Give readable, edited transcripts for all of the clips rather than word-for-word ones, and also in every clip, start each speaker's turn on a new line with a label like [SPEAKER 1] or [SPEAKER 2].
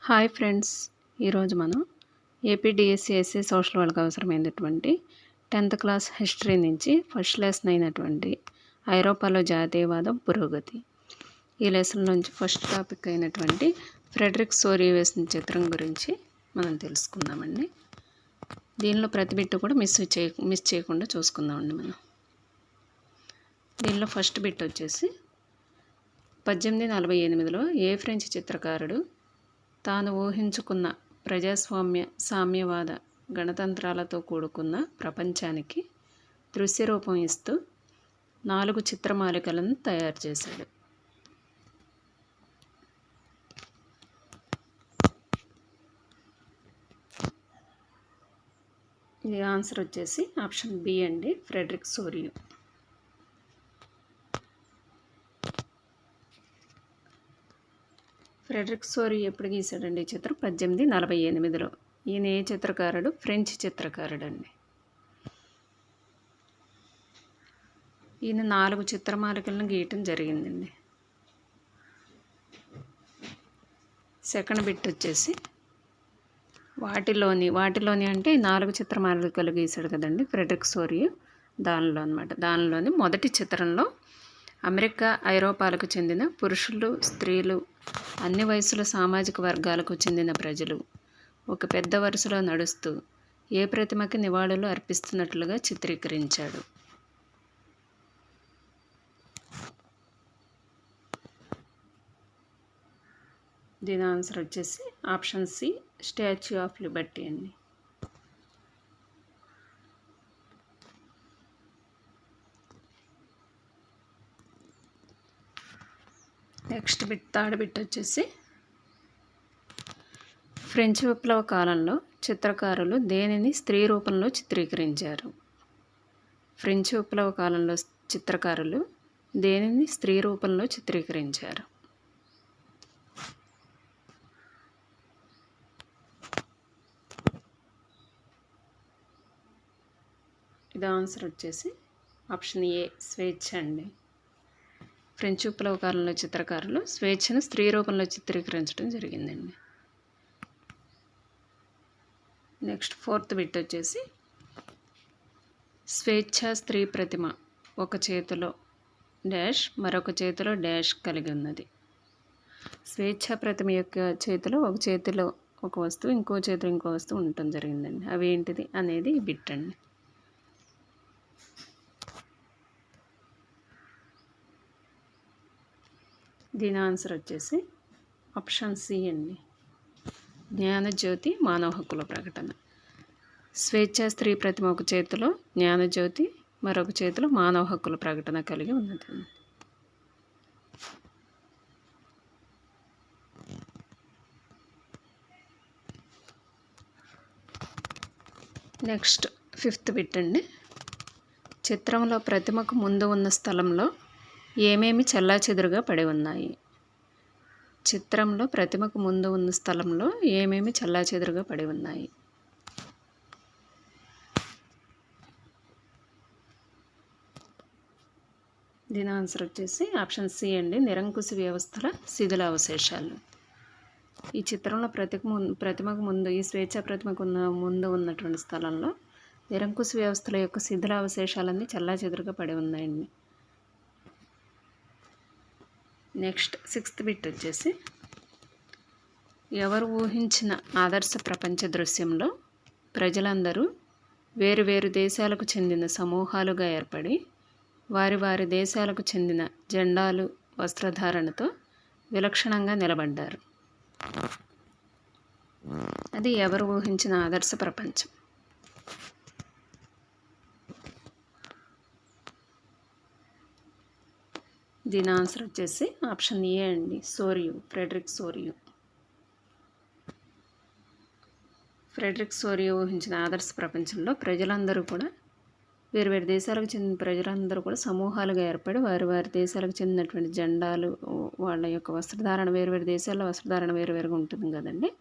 [SPEAKER 1] Hi friends, ఈరోజు మనం ఏపీడిఎస్సిఎస్సి social వాళ్ళకి అవసరమైనటువంటి 10th క్లాస్ హిస్టరీ నుంచి ఫస్ట్ లెసన్ అయినటువంటి ఐరోపాలో జాతీయవాదం పురోగతి ఈ లెసన్ నుంచి ఫస్ట్ టాపిక్ అయినటువంటి ఫ్రెడరిక్ సోరీ వేసిన చిత్రం గురించి మనం తెలుసుకుందామండి. దీనిలో ప్రతి బిట్టు కూడా మిస్ చేయకుండా చూసుకుందామండి. మనం దీనిలో ఫస్ట్ బిట్ వచ్చేసి 1848లో ఏ ఫ్రెంచ్ చిత్రకారుడు తాను ఊహించుకున్న సామ్యవాద గణతంత్రాలతో కూడుకున్న ప్రపంచానికి దృశ్య రూపం ఇస్తూ 4 చిత్రమాలికలను తయారు చేశాడు. ఇది ఆన్సర్ వచ్చేసి ఆప్షన్ బి అండి, ఫ్రెడరిక్ సోరియో. ఫ్రెడరిక్ సోరీ ఎప్పుడు గీశాడండి ఈ చిత్రం? 1848లో. ఈయన ఏ చిత్రకారుడు? ఫ్రెంచ్ చిత్రకారుడు అండి. ఈయన 4 చిత్రమాలికలను గీయటం జరిగిందండి. సెకండ్ బిట్ వచ్చేసి వాటిలోని అంటే 4 చిత్రమాలికలు గీశాడు కదండి ఫ్రెడరిక్ సోరీ, దానిలో అనమాట. దానిలోని మొదటి చిత్రంలో అమెరికా, ఐరోపాలకు చెందిన పురుషులు, స్త్రీలు, అన్ని వయసుల సామాజిక వర్గాలకు చెందిన ప్రజలు ఒక పెద్ద వరుసలో నడుస్తూ ఏ ప్రతిమకి నివాళులు అర్పిస్తున్నట్లుగా చిత్రీకరించాడు. దీని ఆన్సర్ వచ్చేసి option C, Statue of Liberty అండి. నెక్స్ట్ బిట్, థర్డ్ బిట్ వచ్చేసి ఫ్రెంచ్ విప్లవ కాలంలో చిత్రకారులు దేనిని స్త్రీ రూపంలో చిత్రీకరించారు? ఫ్రెంచ్ విప్లవ కాలంలో చిత్రకారులు దేనిని స్త్రీ రూపంలో చిత్రీకరించారు? ఇది ఆన్సర్ వచ్చేసి ఆప్షన్ ఏ, స్వేచ్ఛ అండి. ఫ్రెంచ్ విప్లవ కాలంలో చిత్రకారులు స్వేచ్ఛను స్త్రీ రూపంలో చిత్రీకరించడం జరిగిందండి. నెక్స్ట్ ఫోర్త్ బిట్ వచ్చేసి స్వేచ్ఛా స్త్రీ ప్రతిమ ఒక చేతిలో డాష్ మరొక చేతిలో డాష్ కలిగి ఉన్నది. స్వేచ్ఛా ప్రతిమ యొక్క చేతిలో ఒక వస్తువు, ఇంకో చేతిలో ఇంకో వస్తువు ఉండటం జరిగిందండి. అవి ఏంటిది అనేది ఈ బిట్ అండి. దీని ఆన్సర్ వచ్చేసి ఆప్షన్ సి అండి, జ్ఞానజ్యోతి మానవ హక్కుల ప్రకటన. స్వేచ్ఛా స్త్రీ ప్రతిమ ఒక చేతిలో జ్ఞానజ్యోతి, మరొక చేతిలో మానవ హక్కుల ప్రకటన కలిగి ఉన్నది. నెక్స్ట్ ఫిఫ్త్ బిట్ అండి. చిత్రంలో ప్రతిమకు ముందు ఉన్న స్థలంలో ఏమేమి చెల్లాచెదురుగా పడి ఉన్నాయి? చిత్రంలో ప్రతిమకు ముందు ఉన్న స్థలంలో ఏమేమి చెల్లాచెదురుగా పడి ఉన్నాయి? దీని ఆన్సర్ వచ్చేసి ఆప్షన్ సి అండి, నిరంకుశ వ్యవస్థల శిథిలావశేషాలు. ఈ చిత్రంలో ప్రతిమకు ముందు, ఈ స్వేచ్ఛా ప్రతిమకు ముందు ఉన్నటువంటి స్థలంలో నిరంకుశ వ్యవస్థల యొక్క శిథిలావశేషాలన్నీ చెల్లాచెదురుగా పడి ఉన్నాయండి. నెక్స్ట్ సిక్స్త్ బిట్ వచ్చేసి ఎవరు ఊహించిన ఆదర్శ ప్రపంచ దృశ్యంలో ప్రజలందరూ వేరు దేశాలకు చెందిన సమూహాలుగా ఏర్పడి వారి దేశాలకు చెందిన జెండాలు, వస్త్రధారణతో విలక్షణంగా నిలబడ్డారు. అది ఎవరు ఊహించిన ఆదర్శ ప్రపంచం? దీని ఆన్సర్ వచ్చేసి ఆప్షన్ ఏ అండి, సోరియో, ఫ్రెడరిక్ సోరియో. ఫ్రెడరిక్ సోరియో ఊహించిన ఆదర్శ ప్రపంచంలో ప్రజలందరూ కూడా వేరు దేశాలకు చెందిన ప్రజలందరూ కూడా సమూహాలుగా ఏర్పడి వారి దేశాలకు చెందినటువంటి జెండాలు, వాళ్ళ యొక్క వస్త్రధారణ వేరు దేశాల్లో వస్త్రధారణ వేరుగా ఉంటుంది కదండి.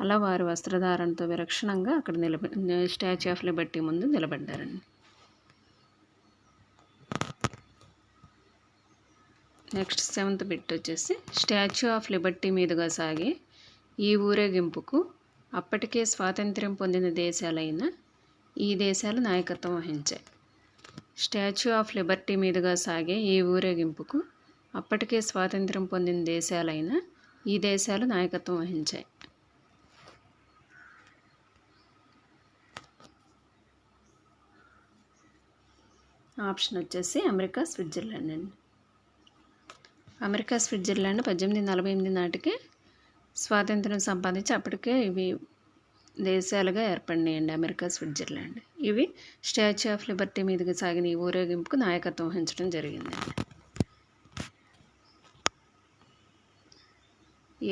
[SPEAKER 1] అలా వారి వస్త్రధారణతో విలక్షణంగా అక్కడ స్టాచ్యూ ఆఫ్ లిబర్టీ ముందు నిలబడ్డారండి. నెక్స్ట్ సెవెంత్ బిట్ వచ్చేసి స్టాచ్యూ ఆఫ్ లిబర్టీ మీదుగా సాగే ఈ ఊరేగింపుకు అప్పటికే స్వాతంత్ర్యం పొందిన దేశాలైన ఈ దేశాలు నాయకత్వం వహించాయి. స్టాచ్యూ ఆఫ్ లిబర్టీ మీదుగా సాగే ఈ ఊరేగింపుకు అప్పటికే స్వాతంత్ర్యం పొందిన దేశాలైన ఈ దేశాలు నాయకత్వం వహించాయి. ఆప్షన్ వచ్చేసి అమెరికా, స్విట్జర్లాండ్ అండి. అమెరికా, స్విట్జర్లాండ్ 1848 నాటికి స్వాతంత్రం సంపాదించి అప్పటికే ఇవి దేశాలుగా ఏర్పడినాయండి. అమెరికా, స్విట్జర్లాండ్ ఇవి స్టాచ్యూ ఆఫ్ లిబర్టీ మీదుగా సాగిన ఈ ఊరేగింపుకు నాయకత్వం వహించడం జరిగిందండి.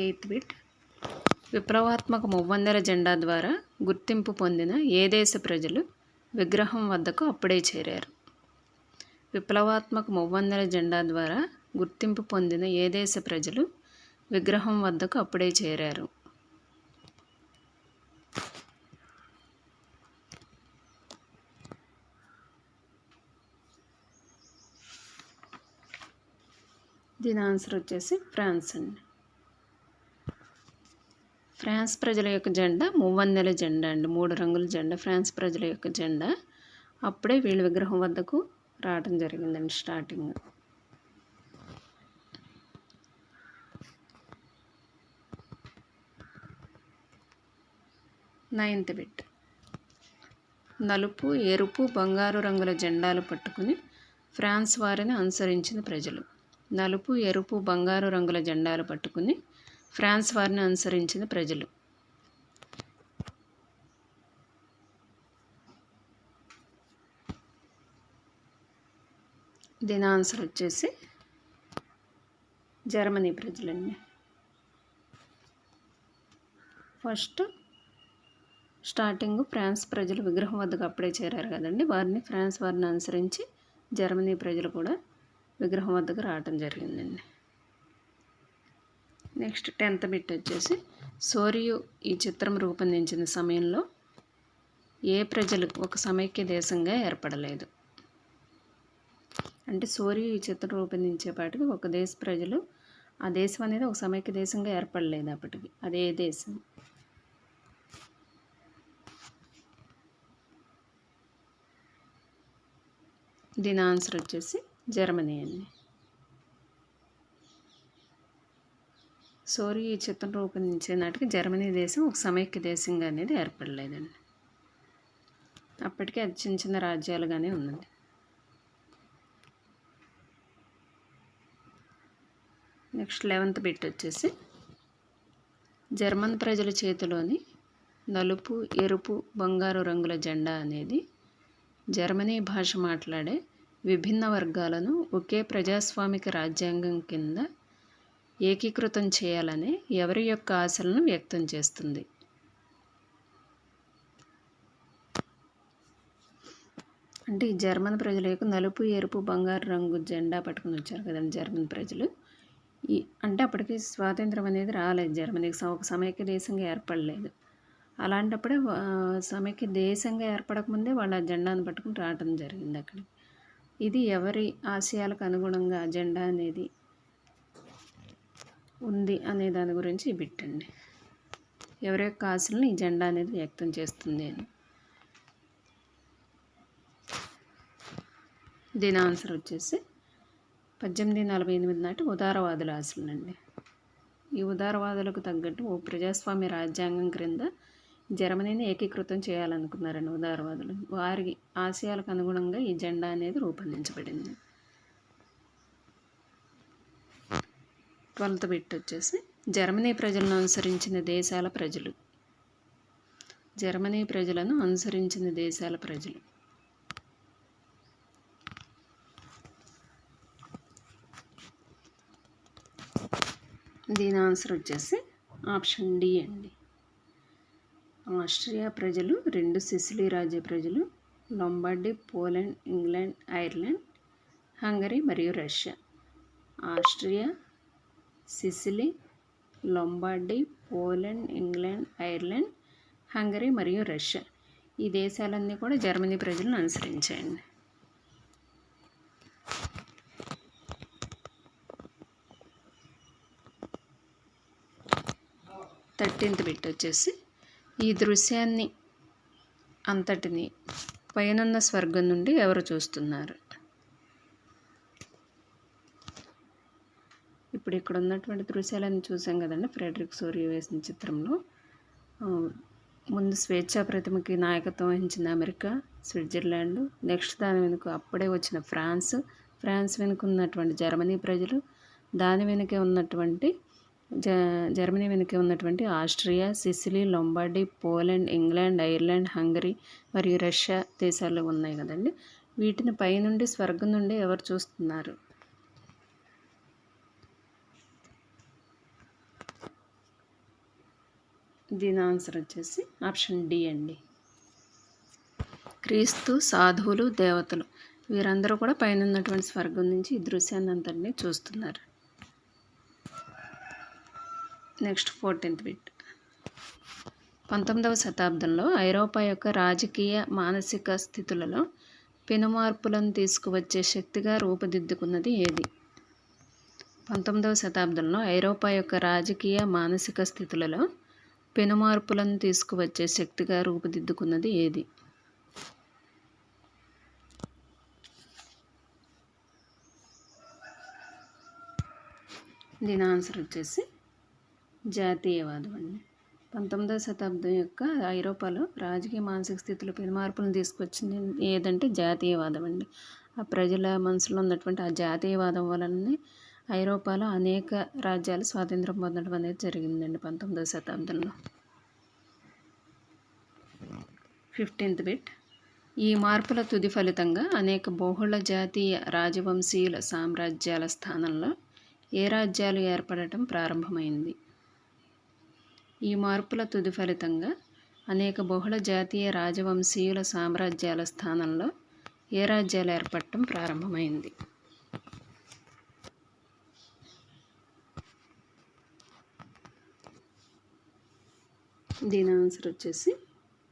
[SPEAKER 1] 8th bit. విప్లవాత్మక మువ్వందెల జెండా ద్వారా గుర్తింపు పొందిన ఏ దేశ ప్రజలు విగ్రహం వద్దకు అప్పుడే చేరారు? విప్లవాత్మక మువ్వందెల జెండా ద్వారా గుర్తింపు పొందిన ఏ దేశ ప్రజలు విగ్రహం వద్దకు అప్పుడే చేరారు? దీని ఆన్సర్ వచ్చేసి ఫ్రాన్స్ అండి. ఫ్రాన్స్ ప్రజల యొక్క జెండా మువ్వందెల జెండా అండి. 3 రంగుల జెండా ఫ్రాన్స్ ప్రజల యొక్క జెండా. అప్పుడే వీళ్ళ విగ్రహం వద్దకు రావడం జరిగిందండి స్టార్టింగ్. Ninth bit. నలుపు, ఎరుపు, బంగారు రంగుల జెండాలు పట్టుకుని ఫ్రాన్స్ వారిని అనుసరించిన ప్రజలు. నలుపు, ఎరుపు, బంగారు రంగుల జెండాలు పట్టుకుని ఫ్రాన్స్ వారిని అనుసరించిన ప్రజలు. దీని ఆన్సర్ వచ్చేసి జర్మనీ ప్రజలండి. ఫస్ట్ స్టార్టింగ్ ఫ్రాన్స్ ప్రజలు విగ్రహం వద్దకు అప్పుడే చేరారు కదండి, వారిని ఫ్రాన్స్ వారిని అనుసరించి జర్మనీ ప్రజలు కూడా విగ్రహం వద్దకు రావటం జరిగిందండి. నెక్స్ట్ 10th బిట్ వచ్చేసి సోరియు ఈ చిత్రం రూపొందించిన సమయంలో ఏ ప్రజలు ఒక సమైక్య దేశంగా ఏర్పడలేదు? అంటే సోరియు ఈ చిత్రం రూపొందించేపాటికి ఒక దేశ ప్రజలు ఆ దేశం అనేది ఒక సమైక్య దేశంగా ఏర్పడలేదు అప్పటికి. అదే దేశం? దీని ఆన్సర్ వచ్చేసి జర్మనీ అండి. సోరియు ఈ చిత్రం రూపొందించే నాటికి జర్మనీ దేశం ఒక సమైక్య దేశంగా అనేది ఏర్పడలేదండి. అప్పటికే అది చిన్న చిన్న రాజ్యాలుగానే ఉన్నది. నెక్స్ట్ 11th బిట్ వచ్చేసి జర్మన్ ప్రజల చేతిలోని నలుపు, ఎరుపు, బంగారు రంగుల జెండా అనేది జర్మనీ భాష మాట్లాడే విభిన్న వర్గాలను ఒకే ప్రజాస్వామిక రాజ్యాంగం కింద ఏకీకృతం చేయాలని ఎవరి యొక్క ఆశలను వ్యక్తం చేస్తుంది? అంటే ఈ జర్మన్ ప్రజల యొక్క నలుపు, ఎరుపు, బంగారు రంగు జెండా పట్టుకుని వచ్చారు కదండి జర్మన్ ప్రజలు. అంటే అప్పటికి స్వాతంత్రం అనేది రాలేదు, జర్మనీకి ఒక సమైక్య దేశంగా ఏర్పడలేదు. అలాంటప్పుడే సమైక్య దేశంగా ఏర్పడకముందే వాళ్ళ జెండాను పట్టుకుని రావటం జరిగింది అక్కడికి. ఇది ఎవరి ఆశయాలకు అనుగుణంగా జెండా అనేది ఉంది అనే దాని గురించి ఈ బిట్ అండి. ఎవరి యొక్క ఆశలను ఈ జెండా అనేది వ్యక్తం చేస్తుంది అని. దీని ఆన్సర్ వచ్చేసి 1848 నాటి ఉదారవాదుల ఆశలనండి. ఈ ఉదారవాదులకు తగ్గట్టు ఓ ప్రజాస్వామ్య రాజ్యాంగం క్రింద జర్మనీని ఏకీకృతం చేయాలనుకున్నారండి ఉదారవాదులు. వారి ఆశయాలకు అనుగుణంగా ఈ జెండా అనేది రూపొందించబడింది. 12th బిట్ వచ్చేసి జర్మనీ ప్రజలను అనుసరించిన దేశాల ప్రజలు. జర్మనీ ప్రజలను అనుసరించిన దేశాల ప్రజలు. దీని ఆన్సర్ వచ్చేసి ఆప్షన్ డి అండి. ఆస్ట్రియా ప్రజలు, 2 సిసిలీ రాజ్య ప్రజలు, Lombardy, Poland, England, Ireland, Hungary మరియు Russia. Austria, Sicily, Lombardy, Poland, England, Ireland, Hungary మరియు రష్యా. ఈ దేశాలన్నీ కూడా జర్మనీ ప్రజలను అనుసరించాయండి. 13th బిట్ వచ్చేసి ఈ దృశ్యాన్ని అంతటిని పైనున్న స్వర్గం నుండి ఎవరు చూస్తున్నారు? ఇప్పుడు ఇక్కడ ఉన్నటువంటి దృశ్యాలను చూసాం కదండి. ఫ్రెడరిక్ సోరియో వేసిన చిత్రంలో ముందు స్వేచ్ఛా ప్రతిమకి నాయకత్వం వహించిన అమెరికా, స్విట్జర్లాండ్, నెక్స్ట్ దాని వెనుక అప్పుడే వచ్చిన ఫ్రాన్స్ వెనుక ఉన్నటువంటి జర్మనీ ప్రజలు, దాని వెనుకే ఉన్నటువంటి జర్మనీ వెనుకే ఉన్నటువంటి Austria, Sicily, Lombardy, Poland, England, Ireland, Hungary మరియు రష్యా దేశాలు ఉన్నాయి కదండి. వీటిని పైనుండి స్వర్గం నుండి ఎవరు చూస్తున్నారు? దీని ఆన్సర్ వచ్చేసి ఆప్షన్ డి అండి. క్రీస్తు, సాధువులు, దేవతలు వీరందరూ కూడా పైన ఉన్నటువంటి స్వర్గం నుంచి ఈ దృశ్యాన్ని అంతటినీ చూస్తున్నారు. Next 14th bit. 19వ శతాబ్దంలో ఐరోపా యొక్క రాజకీయ మానసిక స్థితులలో పెనుమార్పులను తీసుకువచ్చే శక్తిగా రూపుదిద్దుకున్నది ఏది? 19వ శతాబ్దంలో ఐరోపా యొక్క రాజకీయ మానసిక స్థితులలో పెనుమార్పులను తీసుకువచ్చే శక్తిగా రూపుదిద్దుకున్నది ఏది? దీని ఆన్సర్ వచ్చేసి జాతీయవాదం అండి. 19వ శతాబ్దం యొక్క ఐరోపాలో రాజకీయ మానసిక స్థితిలో పెనుమార్పులను తీసుకొచ్చింది ఏదంటే జాతీయవాదం అండి. ఆ ప్రజల మనసులో ఉన్నటువంటి ఆ జాతీయవాదం వలననే ఐరోపాలో అనేక రాజ్యాలు స్వాతంత్రం పొందడం అనేది జరిగిందండి 19వ శతాబ్దంలో. 15th bit. ఈ మార్పుల తుది ఫలితంగా అనేక బహుళ జాతీయ రాజవంశీయుల సామ్రాజ్యాల స్థానంలో ఏ రాజ్యాలు ఏర్పడటం ప్రారంభమైంది? ఈ మార్పుల తుది ఫలితంగా అనేక బహుళ జాతీయ రాజవంశీయుల సామ్రాజ్యాల స్థానంలో ఏ రాజ్యాలు ఏర్పడటం ప్రారంభమైంది? దీని ఆన్సర్ వచ్చేసి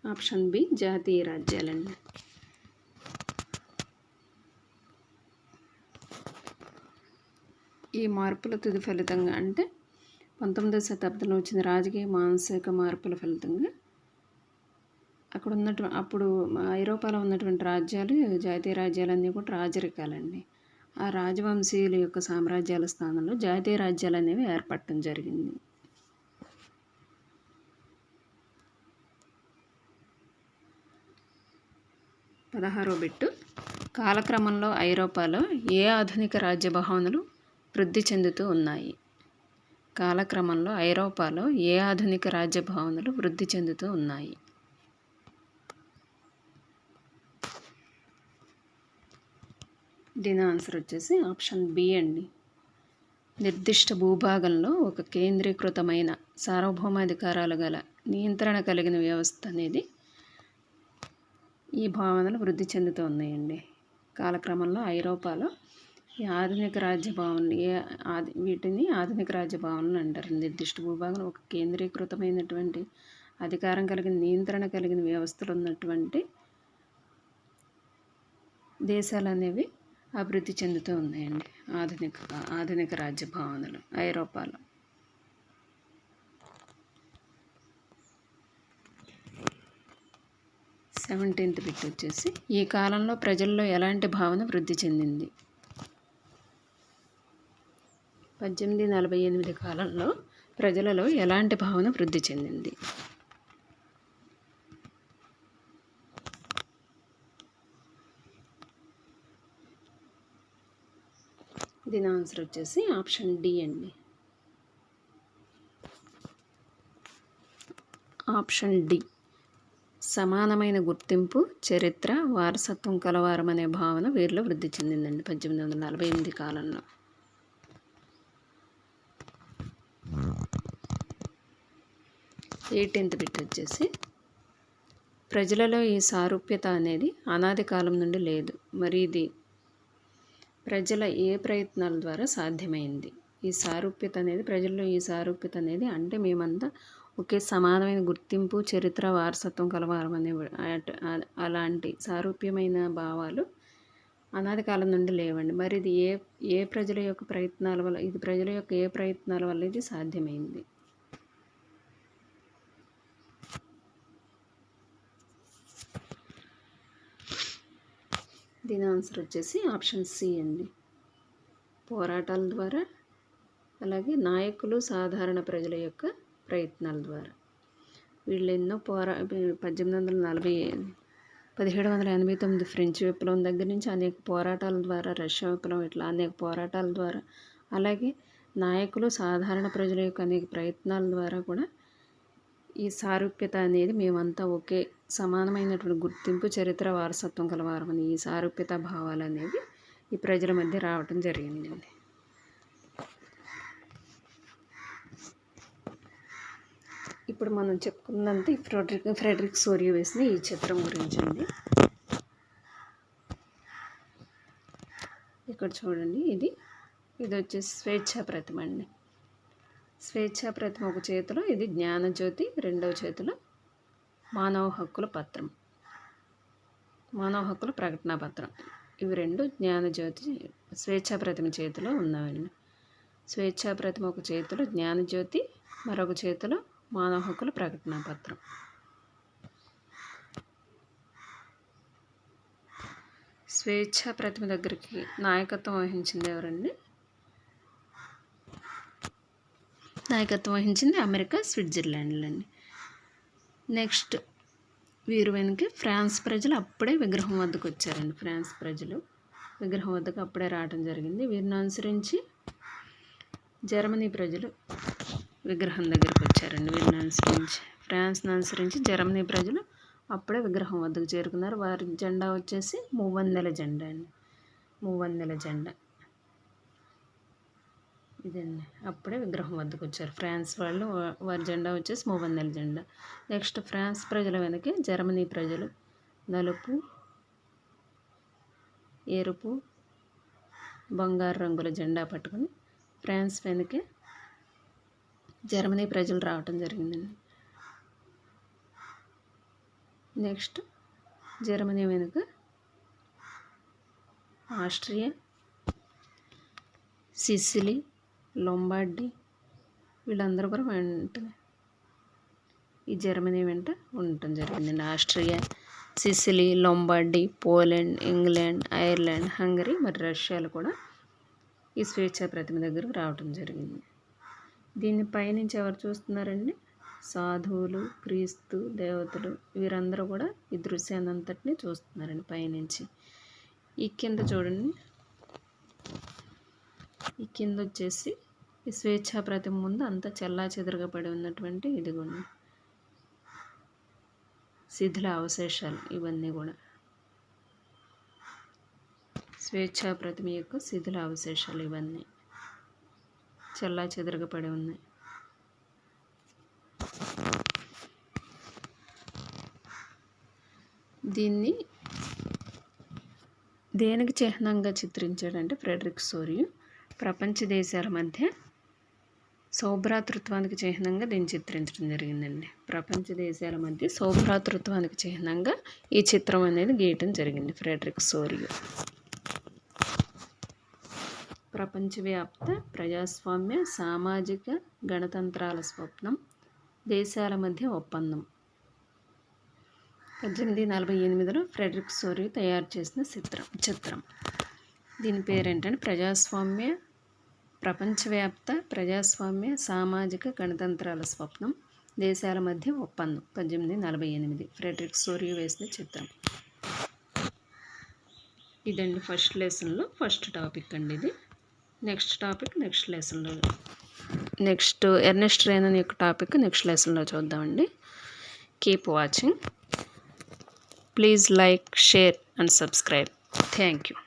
[SPEAKER 1] ఆప్షన్ బి జాతీయ రాజ్యాలండి. ఈ మార్పుల తుది ఫలితంగా అంటే 19వ శతాబ్దంలో వచ్చిన రాజకీయ మానసిక మార్పుల ఫలితంగా అప్పుడు ఐరోపాలో ఉన్నటువంటి రాజ్యాలు, జాతీయ రాజ్యాలన్నీ కూడా రాజరికాలండి. ఆ రాజవంశీయుల యొక్క సామ్రాజ్యాల స్థానంలో జాతీయ రాజ్యాలు అనేవి ఏర్పడటం జరిగింది. పదహారవ బిట్టు. కాలక్రమంలో ఐరోపాలో ఏ ఆధునిక రాజ్య భావనలు వృద్ధి చెందుతూ ఉన్నాయి? కాలక్రమంలో ఐరోపాలో ఏ ఆధునిక రాజ్య భావనలు వృద్ధి చెందుతూ ఉన్నాయి? దీని ఆన్సర్ వచ్చేసి ఆప్షన్ బి అండి. నిర్దిష్ట భూభాగంలో ఒక కేంద్రీకృతమైన సార్వభౌమాధికారాలు గల నియంత్రణ కలిగిన వ్యవస్థ అనేది ఈ భావనలు వృద్ధి చెందుతూ ఉన్నాయండి. కాలక్రమంలో ఐరోపాలో ఈ ఆధునిక రాజ్య భావనలు వీటిని ఆధునిక రాజ్య భావనలు అంటారు. నిర్దిష్ట భూభాగంలో ఒక కేంద్రీకృతమైనటువంటి అధికారం కలిగిన నియంత్రణ కలిగిన వ్యవస్థలు ఉన్నటువంటి దేశాలు అనేవి అభివృద్ధి చెందుతూ ఉన్నాయండి. ఆధునిక రాజ్య భావనలు ఐరోపాలో. 17th బిట్ వచ్చేసి ఈ కాలంలో ప్రజల్లో ఎలాంటి భావన వృద్ధి చెందింది? 1848 కాలంలో ప్రజలలో ఎలాంటి భావన వృద్ధి చెందింది? దీని ఆన్సర్ వచ్చేసి ఆప్షన్ డి అండి. Option D. సమానమైన గుర్తింపు, చరిత్ర, వారసత్వం కలవారం అనే భావన వీరిలో వృద్ధి చెందిందండి 1848 కాలంలో. ఎయిటీన్త్ బిట్ వచ్చేసి ప్రజలలో ఈ సారూప్యత అనేది అనాది కాలం నుండి లేదు, మరి ఇది ప్రజల ఏ ప్రయత్నాల ద్వారా సాధ్యమైంది? ఈ సారూప్యత అనేది ప్రజల్లో ఈ సారూప్యత అనేది అంటే మేమంతా ఒకే సమానమైన గుర్తింపు, చరిత్ర, వారసత్వం కలవారం అనే అలాంటి సారూప్యమైన భావాలు అనాది కాలం నుండి లేవండి. మరి ఇది ఏ ప్రజల యొక్క ప్రయత్నాల వల్ల, ఇది ప్రజల యొక్క ఏ ప్రయత్నాల వల్ల ఇది సాధ్యమైంది? దీని ఆన్సర్ వచ్చేసి ఆప్షన్ సి అండి. పోరాటాల ద్వారా, అలాగే నాయకులు సాధారణ ప్రజల యొక్క ప్రయత్నాల ద్వారా. వీళ్ళు ఎన్నో 1789 ఫ్రెంచ్ విప్లవం దగ్గర నుంచి అనేక పోరాటాల ద్వారా, రష్యా విప్లవం, ఇట్లా అనేక పోరాటాల ద్వారా, అలాగే నాయకులు సాధారణ ప్రజల యొక్క అనేక ప్రయత్నాల ద్వారా కూడా ఈ సారూప్యత అనేది మేమంతా ఒకే సమానమైనటువంటి గుర్తింపు, చరిత్ర, వారసత్వం కలవారమని ఈ సారూప్యత భావాలు అనేవి ఈ ప్రజల మధ్య రావటం జరిగిందండి. ఇప్పుడు మనం చెప్పుకున్నంత ఫ్రెడరిక్ సోరియో వేసిన ఈ చిత్రం గురించండి. ఇక్కడ చూడండి, ఇది వచ్చేసి స్వేచ్ఛా ప్రతిమ అండి. స్వేచ్ఛా ప్రతిమ ఒక చేతిలో ఇది జ్ఞానజ్యోతి, రెండవ చేతిలో మానవ హక్కుల పత్రం, మానవ హక్కుల ప్రకటనా పత్రం. ఇవి రెండు జ్ఞానజ్యోతి స్వేచ్ఛా ప్రతిమ చేతిలో ఉన్నవండి. స్వేచ్ఛా ప్రతిమ ఒక చేతిలో జ్ఞానజ్యోతి, మరొక చేతిలో మానవ హక్కుల ప్రకటనా పత్రం. స్వేచ్ఛా ప్రతిమ దగ్గరికి నాయకత్వం వహించింది ఎవరండి? నాయకత్వం వహించింది అమెరికా, స్విట్జర్లాండ్లండి. నెక్స్ట్ వీరు వెనుక ఫ్రాన్స్ ప్రజలు అప్పుడే విగ్రహం వద్దకు వచ్చారండి. ఫ్రాన్స్ ప్రజలు విగ్రహం వద్దకు అప్పుడే రావడం జరిగింది. వీరిని అనుసరించి జర్మనీ ప్రజలు విగ్రహం దగ్గరికి వచ్చారండి. వీరిని అనుసరించి ఫ్రాన్స్ని అనుసరించి జర్మనీ ప్రజలు అప్పుడే విగ్రహం వద్దకు చేరుకున్నారు. వారి జెండా వచ్చేసి మూవన్నెల జెండా అండి. మూవన్నెల జెండా ఇదండి. అప్పుడే విగ్రహం వద్దకు వచ్చారు ఫ్రాన్స్ వాళ్ళు. వారి జెండా వచ్చేసి మూవన్నెల జెండా. నెక్స్ట్ ఫ్రాన్స్ ప్రజల వెనకే జర్మనీ ప్రజలు నలుపు, ఎరుపు, బంగారు రంగుల జెండా పట్టుకుని ఫ్రాన్స్ వెనకే జర్మనీ ప్రజలు రావటం జరిగిందండి. నెక్స్ట్ జర్మనీ వెనుక ఆస్ట్రియా, సిసిలీ, లొంబార్డీ వీళ్ళందరూ కూడా ఈ జర్మనీ వెంట ఉండటం జరిగిందండి. Austria, Sicily, Lombardy, Poland, England, Ireland, Hungary మరి రష్యాలు కూడా ఈ స్వేచ్ఛా ప్రతిమ దగ్గరకు రావటం జరిగింది. దీన్ని పైనుంచి ఎవరు చూస్తున్నారండి? సాధువులు, క్రీస్తు, దేవతలు వీరందరూ కూడా ఈ దృశ్యాన్ని అంతటినీ చూస్తున్నారండి పైనుంచి. ఈ కింద చూడండి, ఈ కింద వచ్చేసి ఈ స్వేచ్ఛా ప్రతిమ ముందు అంతా చెల్లా చెదరగా పడి ఉన్నటువంటి ఇదిగోండి శిథిల అవశేషాలు. ఇవన్నీ కూడా స్వేచ్ఛా ప్రతిమ యొక్క శిథిల అవశేషాలు. ఇవన్నీ చెల్లా చెదరగా పడి ఉన్నాయి. దీన్ని దేనికి చిహ్నంగా చిత్రించాడంటే ఫ్రెడరిక్ సోరియో ప్రపంచ దేశాల మధ్య సౌభ్రాతృత్వానికి చిహ్నంగా దీన్ని చిత్రించడం జరిగిందండి. ప్రపంచ దేశాల మధ్య సౌభ్రాతృత్వానికి చిహ్నంగా ఈ చిత్రం అనేది గీయటం జరిగింది ఫ్రెడరిక్ సోరియో. ప్రపంచవ్యాప్త ప్రజాస్వామ్య సామాజిక గణతంత్రాల స్వప్నం, దేశాల మధ్య ఒప్పందం 1848లో ఫ్రెడరిక్ సోరియో తయారు చేసిన చిత్రం. దీని పేరేంటంటే ప్రపంచవ్యాప్త ప్రజాస్వామ్య సామాజిక గణతంత్రాల స్వప్నం, దేశాల మధ్య ఒప్పందం 1848 ఫ్రెడరిక్ సోరియో వేసిన చిత్రం. ఇదండి ఫస్ట్ లెసన్లో ఫస్ట్ టాపిక్ అండి ఇది. నెక్స్ట్ టాపిక్ నెక్స్ట్ లెసన్లో, నెక్స్ట్ ఎర్నెస్ట్ రెనాన్ యొక్క టాపిక్ నెక్స్ట్ లెసన్లో చూద్దామండి. Keep watching. Please like, share and subscribe. Thank you.